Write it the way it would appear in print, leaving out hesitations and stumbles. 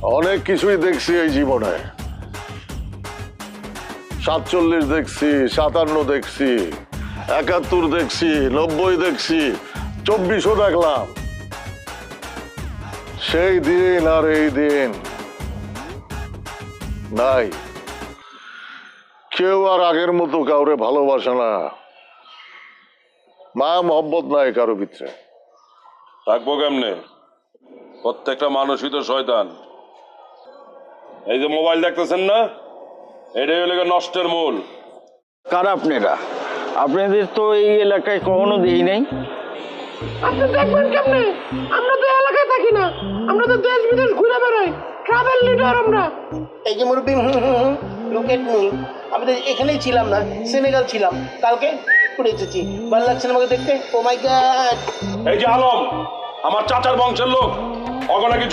অনেক কিছুই দেখছি এই জীবনে। 47 দেখছি, 57 দেখছি, 71 দেখছি, 90 দেখছি, 24ও দেখলাম। সেই দিন আর এই দিন নাই। কেউ আর আগের মতো কাউরে ভালোবাসে না, মায়া মহব্বত নাই কারো ভিতরে। থাকবো কেমনে? প্রত্যেকটা মানুষই তো শয়তান। এই যে মোবাইল দেখতেছেন না, এটাই হলো গিয়ে নষ্টের মূল। কারা আপনারা? আপনাদের তো এই এলাকায় কখনো দেই নাই। আপনি দেখবেন কেমনে? আমরা তো এলাকায় থাকি না, আমরা তো দেশ বিদেশ ঘুরে বেড়াই, ট্রাভেল লিডার আমরা। এই যে মুরব্বী, লুকেট মি, আমি তো এখানেই ছিলাম না, সেনেগাল ছিলাম, কালকে ঘুরে এসেছি। ভালো লাগছে না আমাকে দেখতে? ও মাই গড! এই যে আলম, আমার চাচার বংশের লোক, অগো নাকি